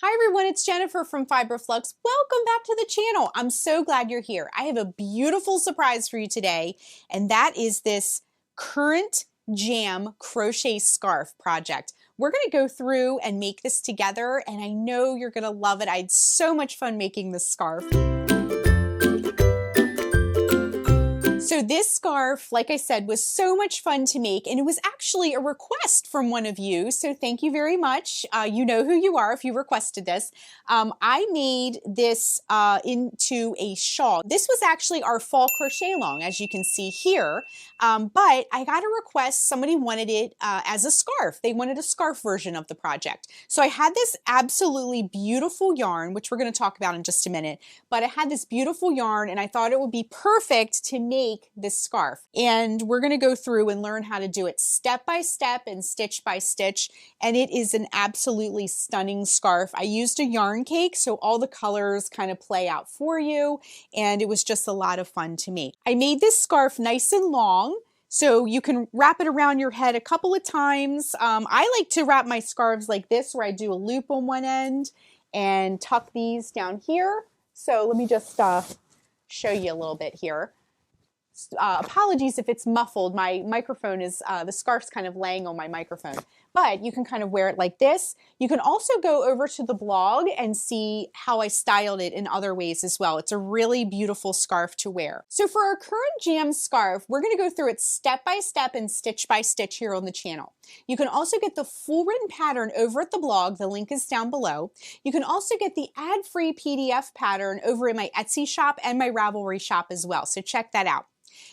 Hi everyone, it's Jennifer from Flux. Welcome back to the channel. I'm so glad you're here. I have a beautiful surprise for you today, and that is this Currant Jam Crochet Scarf project. We're going to go through and make this together, and I know you're going to love it. I had so much fun making this scarf. So this scarf, like I said, was so much fun to make, and it was actually a request from one of you, so thank you very much. You know who you are if you requested this. I made this into a shawl. This was actually our fall crochet along, as you can see here, but I got a request. Somebody wanted it as a scarf. They wanted a scarf version of the project. So I had this absolutely beautiful yarn, which we're going to talk about in just a minute, but I had this beautiful yarn, and I thought it would be perfect to make this scarf. And we're going to go through and learn how to do it step by step and stitch by stitch. And it is an absolutely stunning scarf. I used a yarn cake, so all the colors kind of play out for you. And it was just a lot of fun to make. I made this scarf nice and long, so you can wrap it around your head a couple of times. I like to wrap my scarves like this, where I do a loop on one end and tuck these down here. So let me just show you a little bit here. Apologies if it's muffled. My microphone is, the scarf's kind of laying on my microphone, but you can kind of wear it like this. You can also go over to the blog and see how I styled it in other ways as well. It's a really beautiful scarf to wear. So for our Currant Jam scarf, we're going to go through it step by step and stitch by stitch here on the channel. You can also get the full written pattern over at the blog. The link is down below. You can also get the ad-free PDF pattern over in my Etsy shop and my Ravelry shop as well. So check that out.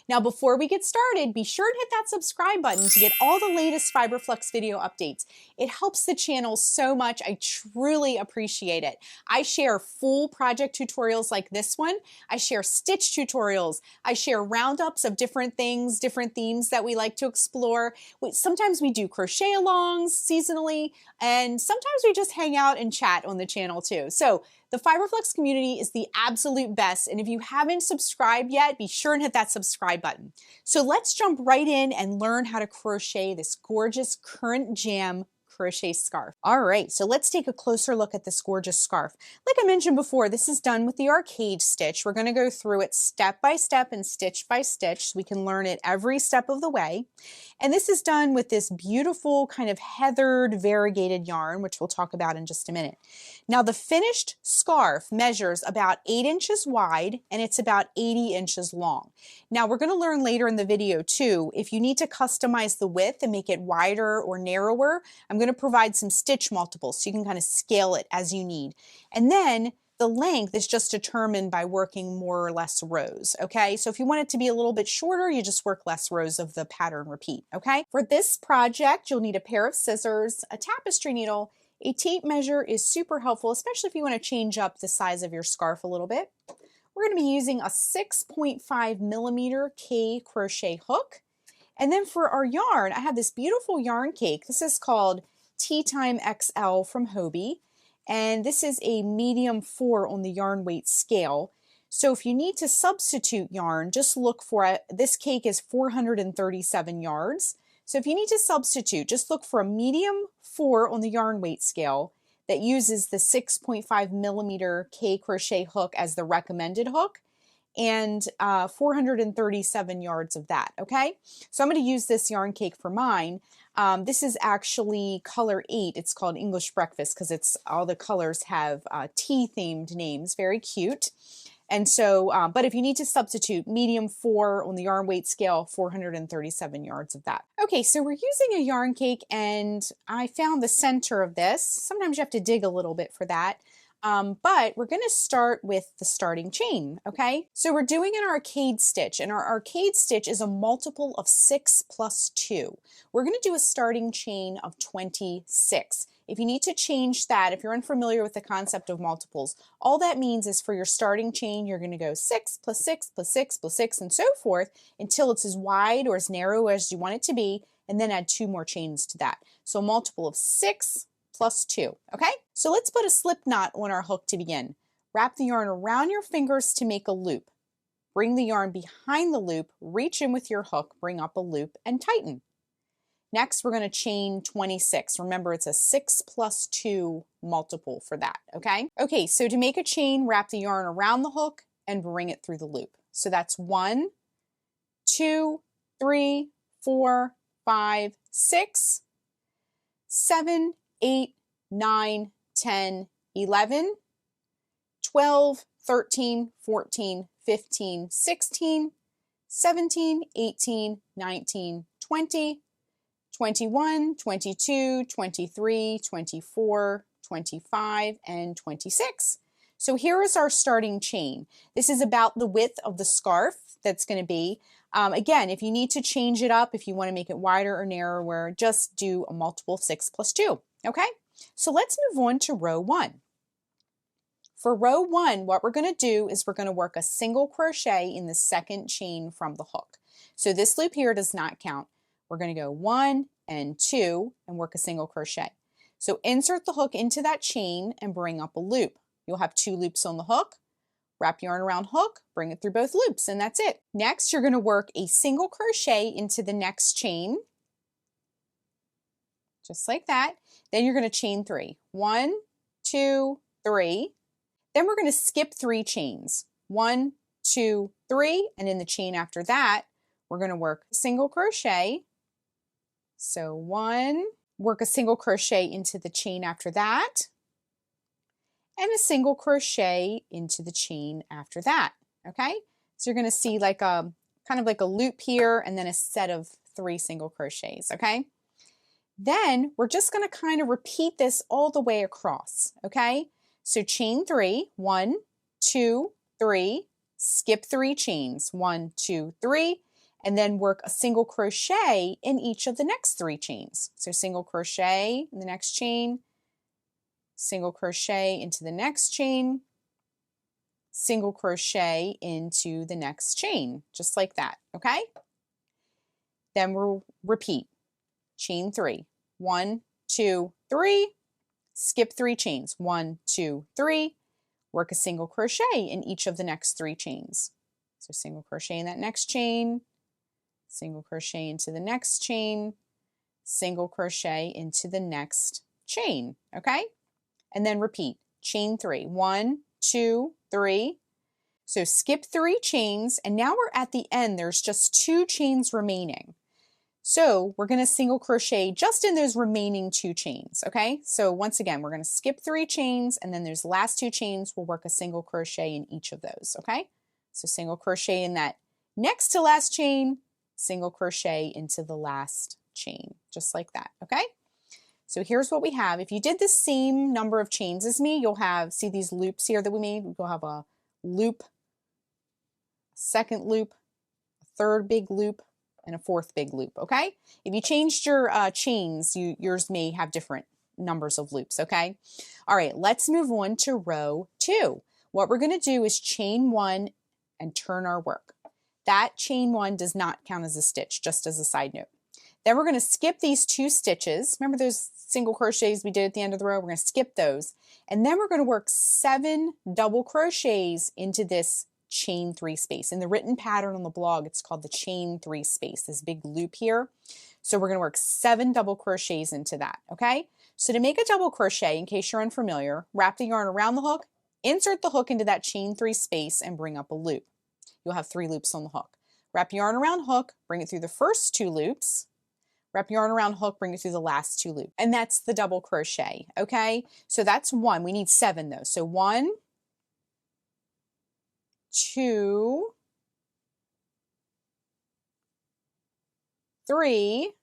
Now, before we get started, be sure to hit that subscribe button to get all the latest Flux video updates. It helps the channel so much. I truly appreciate it. I share full project tutorials like this one. I share stitch tutorials. I share roundups of different things, different themes that we like to explore. Sometimes we do crochet alongs seasonally, and sometimes we just hang out and chat on the channel too. So the Flux community is the absolute best, and if you haven't subscribed yet, be sure and hit that subscribe button. So let's jump right in and learn how to crochet this gorgeous Currant Jam crochet scarf. All right, so let's take a closer look at this gorgeous scarf. Like I mentioned before, this is done with the arcade stitch. We're going to go through it step by step and stitch by stitch so we can learn it every step of the way. And this is done with this beautiful kind of heathered variegated yarn, which we'll talk about in just a minute. Now the finished scarf measures about 8 inches wide, and it's about 80 inches long. Now we're going to learn later in the video too, if you need to customize the width and make it wider or narrower, I'm going to provide some stitch multiples so you can kind of scale it as you need. And then the length is just determined by working more or less rows, okay? So if you want it to be a little bit shorter, you just work less rows of the pattern repeat, okay? For this project, you'll need a pair of scissors, a tapestry needle. A tape measure is super helpful, especially if you want to change up the size of your scarf a little bit. We're going to be using a 6.5 millimeter K crochet hook. And then for our yarn, I have this beautiful yarn cake. This is called Tea Time XL from Hobie. And this is a medium 4 on the yarn weight scale. So if you need to substitute yarn, just look for it. This cake is 437 yards. So if you need to substitute, just look for a medium 4 on the yarn weight scale that uses the 6.5 millimeter K crochet hook as the recommended hook, and 437 yards of that, okay? So I'm going to use this yarn cake for mine. This is actually color 8. It's called English Breakfast because it's all the colors have tea themed names. Very cute. And so, but if you need to substitute, medium 4 on the yarn weight scale, 437 yards of that. Okay, so we're using a yarn cake, and I found the center of this. Sometimes you have to dig a little bit for that. But we're going to start with the starting chain, okay? So we're doing an arcade stitch, and our arcade stitch is a multiple of 6 plus 2. We're going to do a starting chain of 26. If you need to change that, if you're unfamiliar with the concept of multiples, all that means is for your starting chain, you're going to go 6 plus 6 plus 6 plus 6 and so forth until it's as wide or as narrow as you want it to be, and then add 2 more chains to that. So a multiple of 6 plus 2, okay? So let's put a slip knot on our hook to begin. Wrap the yarn around your fingers to make a loop. Bring the yarn behind the loop, reach in with your hook, bring up a loop, and tighten. Next, we're going to chain 26. Remember, it's a 6 plus 2 multiple for that, okay? Okay, so to make a chain, wrap the yarn around the hook and bring it through the loop. So that's 1, 2, 3, 4, 5, 6, 7, 8, 9, 10, 11, 12, 13, 14, 15, 16, 17, 18, 19, 20, 21, 22, 23, 24, 25, and 26. So here is our starting chain. This is about the width of the scarf that's going to be. Again, if you need to change it up, if you want to make it wider or narrower, just do a multiple 6 plus 2. Okay, so let's move on to row 1. For row 1, what we're going to do is we're going to work a single crochet in the second chain from the hook. So this loop here does not count. We're going to go 1 and 2 and work a single crochet. So insert the hook into that chain and bring up a loop. You'll have 2 loops on the hook. Wrap yarn around hook, bring it through both loops, and that's it. Next, you're going to work a single crochet into the next chain, just like that. Then you're going to chain 3. 1, 2, 3. Then we're going to skip 3 chains. 1, 2, 3, and in the chain after that, we're going to work a single crochet. So 1, work a single crochet into the chain after that, and a single crochet into the chain after that, okay? So you're going to see like a kind of like a loop here and then a set of 3 single crochets, okay? Then we're just going to kind of repeat this all the way across, okay? So chain 3, 1, 2, 3, skip 3 chains, 1, 2, 3, and then work a single crochet in each of the next 3 chains. So single crochet in the next chain, single crochet into the next chain, single crochet into the next chain, just like that, okay? Then we'll repeat, chain 3, 1, 2, 3, skip 3 chains, 1, 2, 3, work a single crochet in each of the next 3 chains. So single crochet in that next chain, single crochet into the next chain, single crochet into the next chain, okay? And then repeat, chain 3, 1, 2, 3. So skip 3 chains, and now we're at the end. There's just 2 chains remaining. So we're going to single crochet just in those remaining 2 chains, okay? So once again, we're going to skip 3 chains, and then those last 2 chains, we'll work a single crochet in each of those, okay? So single crochet in that next to last chain, single crochet into the last chain, just like that, okay? So here's what we have. If you did the same number of chains as me, you'll have, see these loops here that we made? You'll have a loop, a second loop, a third big loop, and a fourth big loop, okay? If you changed your chains, yours may have different numbers of loops, okay? All right, let's move on to row 2. What we're gonna do is chain 1 and turn our work. That chain 1 does not count as a stitch, just as a side note. Then we're going to skip these 2 stitches. Remember those single crochets we did at the end of the row? We're going to skip those. And then we're going to work 7 double crochets into this chain 3 space. In the written pattern on the blog, it's called the chain 3 space, this big loop here. So we're going to work 7 double crochets into that, okay? So to make a double crochet, in case you're unfamiliar, wrap the yarn around the hook, insert the hook into that chain 3 space, and bring up a loop. You'll have 3 loops on the hook. Wrap yarn around hook, bring it through the first 2 loops, wrap yarn around hook, bring it through the last 2 loops. And that's the double crochet, okay? So that's 1. We need 7 though. So 1, 2, 3,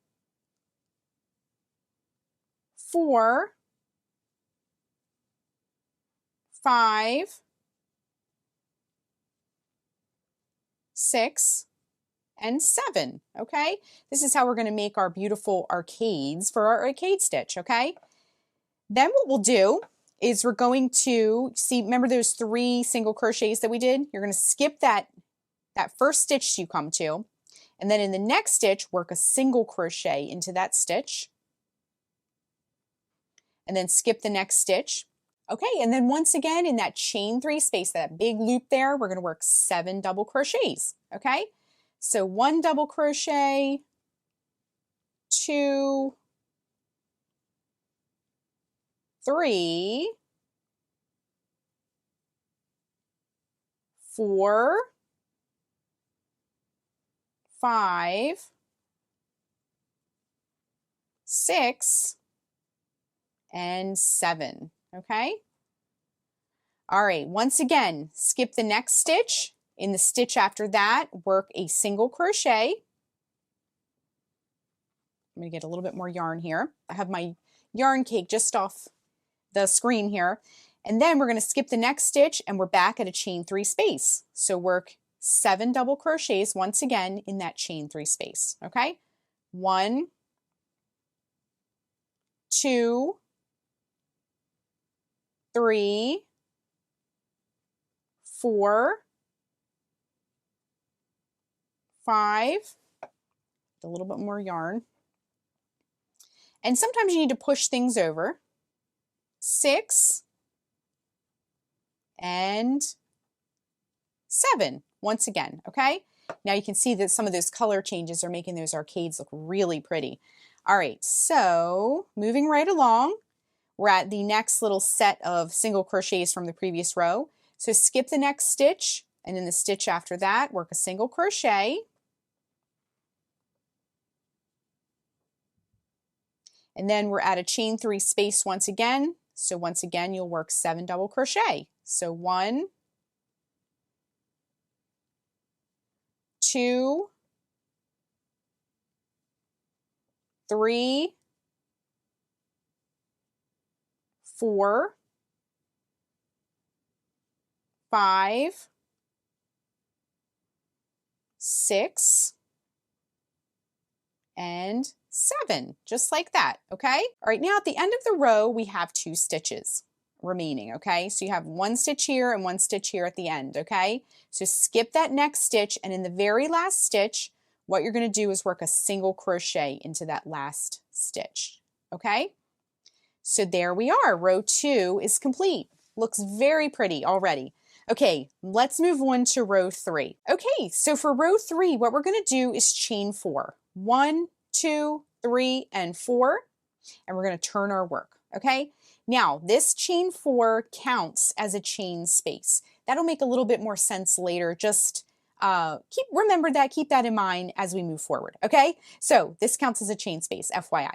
4, 5, 6, and 7, okay? This is how we're going to make our beautiful arcades for our arcade stitch, okay? Then what we'll do is we're going to, see, remember those 3 single crochets that we did? You're going to skip that first stitch you come to, and then in the next stitch, work a single crochet into that stitch, and then skip the next stitch. Okay, and then once again in that chain 3 space, that big loop there, we're going to work 7 double crochets, okay? So 1 double crochet, 2, 3, 4, 5, 6, and 7, okay? All right, once again, skip the next stitch. In the stitch after that, work a single crochet. I'm gonna get a little bit more yarn here. I have my yarn cake just off the screen here. And then we're gonna skip the next stitch and we're back at a chain 3 space. So work 7 double crochets once again in that chain 3 space, okay? 1, 2, 3, 4, 5, a little bit more yarn. And sometimes you need to push things over. 6, and 7 once again, okay? Now you can see that some of those color changes are making those arcades look really pretty. All right, so moving right along, we're at the next little set of single crochets from the previous row. So skip the next stitch, and in the stitch after that, work a single crochet. And then we're at a chain 3 space once again. So once again, you'll work 7 double crochet. So 1, 2, 3, 4, 5, 6, and 7, just like that, okay? All right, now at the end of the row, we have 2 stitches remaining, okay? So you have 1 stitch here and 1 stitch here at the end, okay? So skip that next stitch, and in the very last stitch, what you're going to do is work a single crochet into that last stitch, okay? So there we are, row 2 is complete. Looks very pretty already. Okay, let's move on to row 3. Okay, so for row 3, what we're going to do is chain 4. 1, 2, 3, and 4, and we're going to turn our work, okay? Now, this chain 4 counts as a chain space. That'll make a little bit more sense later. Just remember that, keep that in mind as we move forward, okay? So this counts as a chain space, FYI.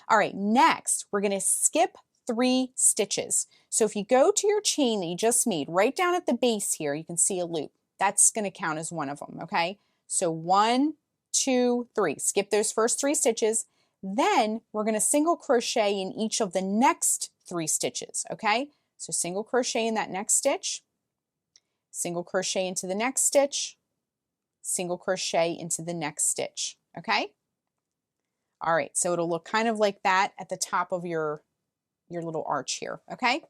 All right, next, we're going to skip 3 stitches. So if you go to your chain that you just made, right down at the base here, you can see a loop. That's going to count as one of them, okay? So 1, 2, 3. Skip those first 3 stitches. Then we're going to single crochet in each of the next 3 stitches, okay? So single crochet in that next stitch, single crochet into the next stitch, single crochet into the next stitch, okay? All right, so it'll look kind of like that at the top of your little arch here, okay?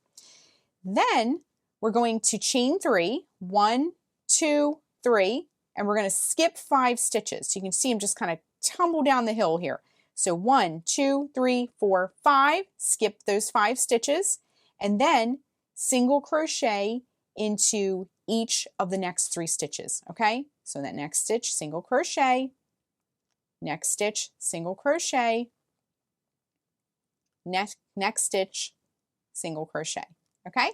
Then we're going to chain 3, 1, 2, 3, and we're going to skip 5 stitches. So you can see I'm just kind of tumble down the hill here. So 1, 2, 3, 4, 5, skip those 5 stitches, and then single crochet into each of the next 3 stitches, okay? So that next stitch, single crochet, next stitch, single crochet, next stitch, single crochet, okay?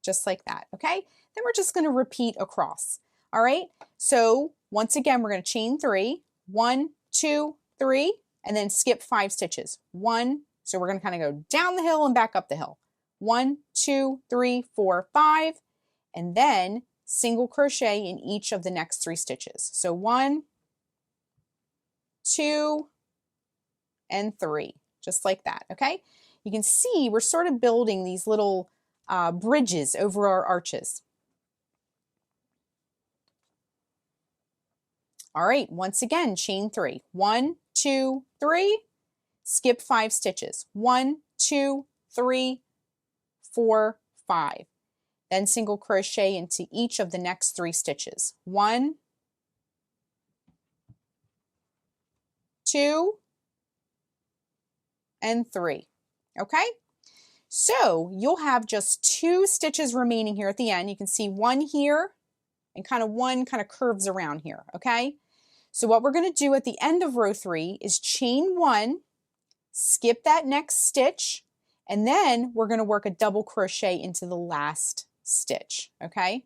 Just like that, okay? Then we're just going to repeat across, all right? So once again, we're going to chain 3, 1, 2, 3, and then skip 5 stitches. 1, so we're going to kind of go down the hill and back up the hill. 1, 2, 3, 4, 5, and then single crochet in each of the next 3 stitches. So 1, 2, and 3, just like that, okay? You can see we're sort of building these little bridges over our arches. All right, once again, chain 3. 1, 2, 3, skip 5 stitches. 1, 2, 3, 4, 5. Then single crochet into each of the next 3 stitches. 1, 2, and 3. Okay? So you'll have just 2 stitches remaining here at the end. You can see one here and one kind of curves around here, okay? So what we're going to do at the end of row 3 is chain 1, skip that next stitch, and then we're going to work a double crochet into the last stitch, okay?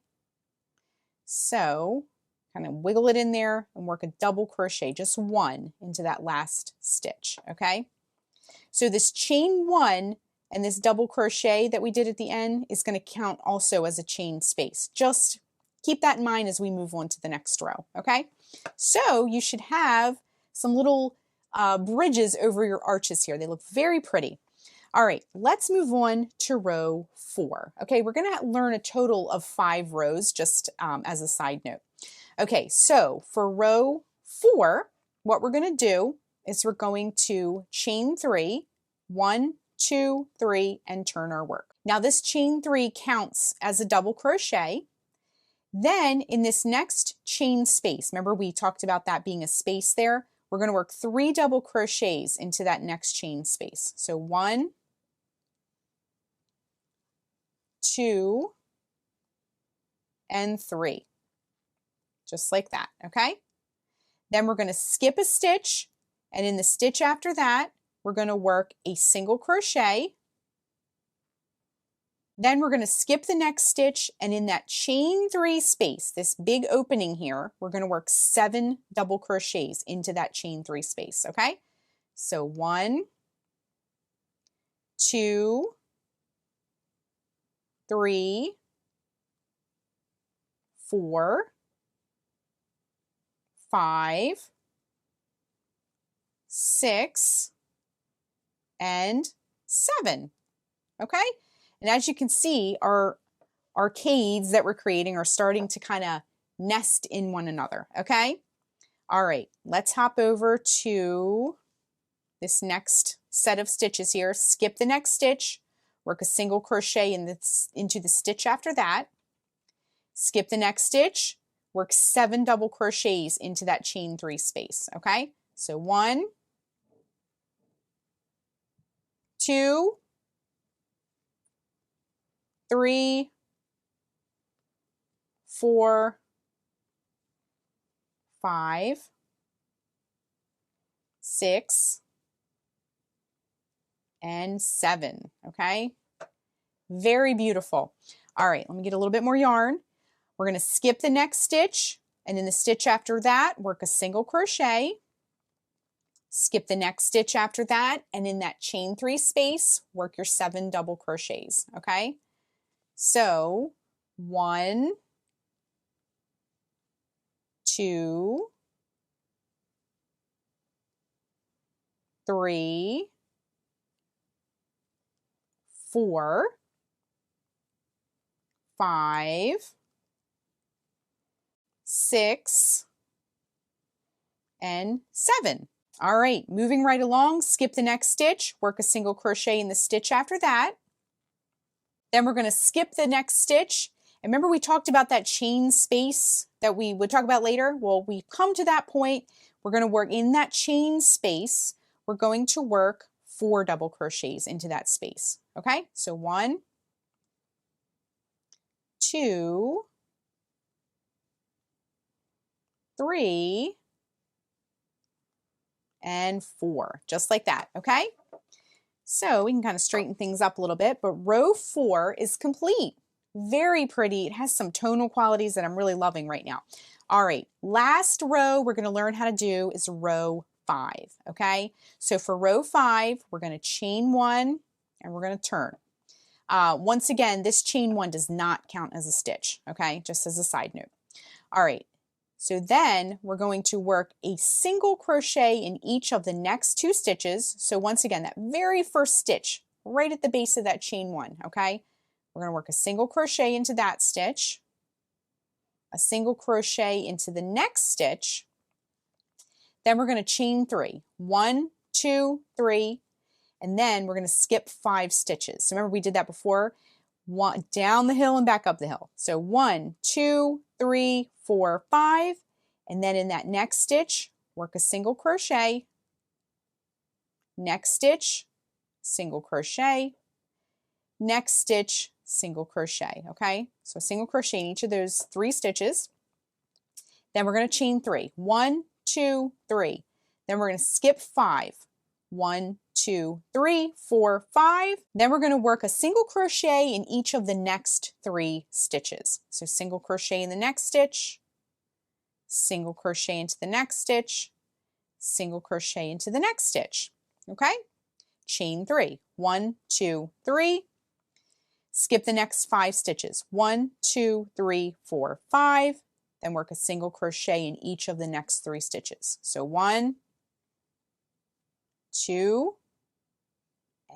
So kind of wiggle it in there and work a double crochet, just 1 into that last stitch, okay? So this chain 1 and this double crochet that we did at the end is going to count also as a chain space. Just keep that in mind as we move on to the next row, okay? So you should have some little bridges over your arches here. They look very pretty. All right, let's move on to row 4. Okay, we're going to learn a total of 5 rows, just as a side note. Okay, so for row 4, what we're going to do is we're going to chain 3, 1, 2, 3, and turn our work. Now this chain 3 counts as a double crochet. Then in this next chain space, remember we talked about that being a space there, we're going to work 3 double crochets into that next chain space. So 1, 2, and 3, just like that, okay? Then we're going to skip a stitch, and in the stitch after that, we're going to work a single crochet. Then we're going to skip the next stitch, and in that chain 3 space, this big opening here, we're going to work 7 double crochets into that chain 3 space, okay? So 1, 2, 3, 4, 5, 6, and 7, okay? And as you can see, our arcades that we're creating are starting to kind of nest in one another, okay? All right, let's hop over to this next set of stitches here. Skip the next stitch, work a single crochet into the stitch after that. Skip the next stitch, work 7 double crochets into that chain 3 space, okay? So 1, 2, 3, 4, 5, 6, and 7, okay? Very beautiful. All right, let me get a little bit more yarn. We're going to skip the next stitch, and in the stitch after that, work a single crochet. Skip the next stitch after that, and in that chain 3 space, work your 7 double crochets, okay? So 1, 2, 3, 4, 5, 6, and 7. All right, moving right along, skip the next stitch, work a single crochet in the stitch after that. Then we're going to skip the next stitch. And remember we talked about that chain space that we would talk about later? Well, we've come to that point. We're going to work in that chain space. We're going to work 4 double crochets into that space. Okay, so 1, 2, 3, and 4, just like that, okay? So we can kind of straighten things up a little bit, but row 4 is complete. Very pretty. It has some tonal qualities that I'm really loving right now. All right, last row we're going to learn how to do is row 5, okay? So for row 5, we're going to chain 1 and we're going to turn. Once again, this chain 1 does not count as a stitch, okay? Just as a side note. All right. So then we're going to work a single crochet in each of the next 2 stitches. So once again, that very first stitch right at the base of that chain 1, okay? We're going to work a single crochet into that stitch, a single crochet into the next stitch, then we're going to chain 3, 1, 2, 3, and then we're going to skip 5 stitches. So remember we did that before, down the hill and back up the hill. So 1, 2, 3, 4, 5, and then in that next stitch, work a single crochet, next stitch, single crochet, next stitch, single crochet, okay? So a single crochet in each of those 3 stitches. Then we're going to chain 3, 1, 2, 3. Then we're going to skip 5. 1, 2, 3, 4, 5. Then we're going to work a single crochet in each of the next 3 stitches. So single crochet in the next stitch, single crochet into the next stitch, single crochet into the next stitch. Okay? Chain 3. 1, 2, 3. Skip the next 5 stitches. 1, 2, 3, 4, 5. Then work a single crochet in each of the next 3 stitches. So 1, 2,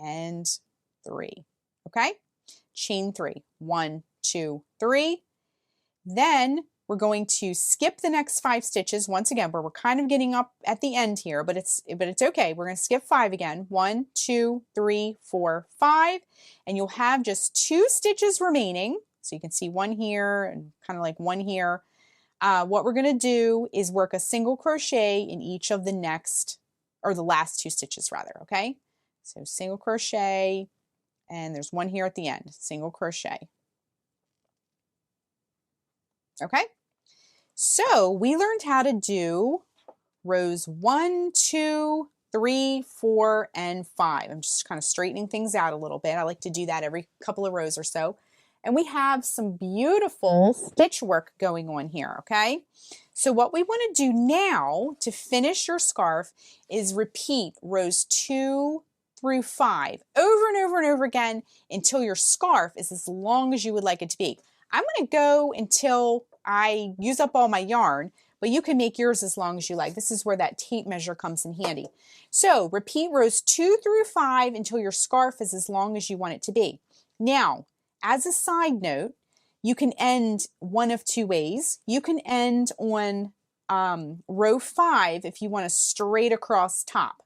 and 3. Okay? Chain 3. 1, 2, 3. Then we're going to skip the next 5 stitches once again, where we're kind of getting up at the end here, but it's okay. We're going to skip 5 again. 1, 2, 3, 4, 5, and you'll have just 2 stitches remaining. So you can see 1 here and kind of like 1 here. What we're going to do is work a single crochet in each of the next, or the last 2 stitches rather, okay? So single crochet, and there's 1 here at the end, single crochet. Okay? So we learned how to do rows 1, 2, 3, 4, and 5. I'm just kind of straightening things out a little bit. I like to do that every couple of rows or so. And we have some beautiful stitch work going on here, okay? So what we want to do now to finish your scarf is repeat rows 2 through 5 over and over and over again until your scarf is as long as you would like it to be. I'm going to go until I use up all my yarn, but you can make yours as long as you like. This is where that tape measure comes in handy. So repeat rows 2 through 5 until your scarf is as long as you want it to be. Now, as a side note, you can end one of 2 ways. You can end on row 5 if you want a straight across top.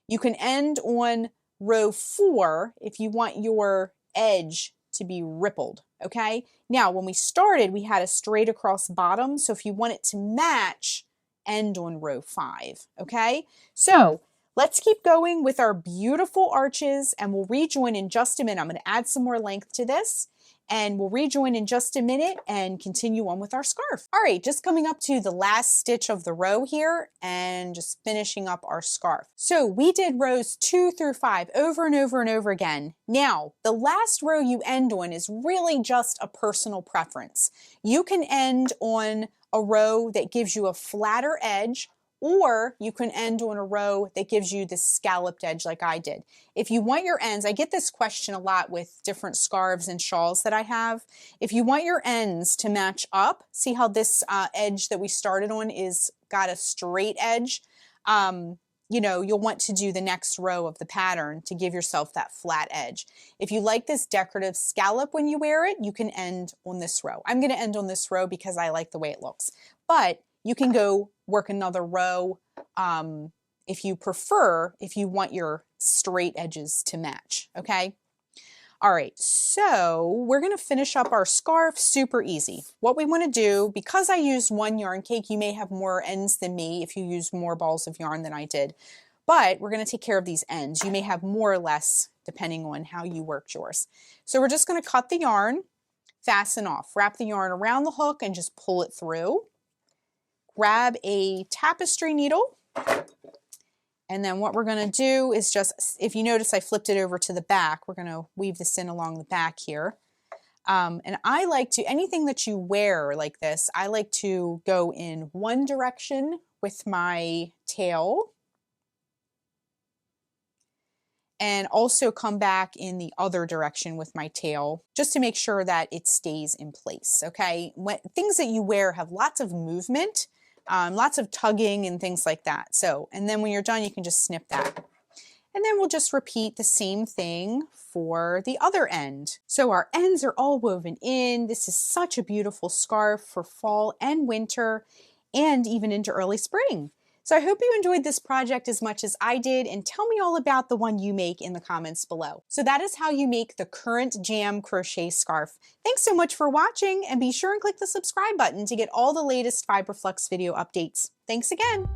You can end on row 4 if you want your edge to be rippled, okay? Now, when we started, we had a straight across bottom, so if you want it to match, end on row 5, okay? So let's keep going with our beautiful arches, and we'll rejoin in just a minute. I'm going to add some more length to this, and we'll rejoin in just a minute and continue on with our scarf. All right, just coming up to the last stitch of the row here and just finishing up our scarf. So we did rows 2 through 5 over and over and over again. Now, the last row you end on is really just a personal preference. You can end on a row that gives you a flatter edge, or you can end on a row that gives you this scalloped edge like I did. If you want your ends, I get this question a lot with different scarves and shawls that I have. If you want your ends to match up, see how this edge that we started on is got a straight edge? You know, you'll want to do the next row of the pattern to give yourself that flat edge. If you like this decorative scallop when you wear it, you can end on this row. I'm going to end on this row because I like the way it looks. But you can go work another row if you prefer, if you want your straight edges to match, okay? All right, so we're gonna finish up our scarf super easy. What we wanna do, because I used 1 yarn cake, you may have more ends than me if you use more balls of yarn than I did, but we're gonna take care of these ends. You may have more or less depending on how you worked yours. So we're just gonna cut the yarn, fasten off, wrap the yarn around the hook and just pull it through. Grab a tapestry needle, and then what we're going to do is just, if you notice I flipped it over to the back, we're going to weave this in along the back here. And I like to, anything that you wear like this, I like to go in one direction with my tail and also come back in the other direction with my tail just to make sure that it stays in place, okay? Things that you wear have lots of movement, lots of tugging and things like that. So, and then when you're done, you can just snip that. And then we'll just repeat the same thing for the other end. So our ends are all woven in. This is such a beautiful scarf for fall and winter and even into early spring. So I hope you enjoyed this project as much as I did, and tell me all about the one you make in the comments below. So that is how you make the Currant Jam Crochet Scarf. Thanks so much for watching, and be sure and click the subscribe button to get all the latest Fiber Flux video updates. Thanks again.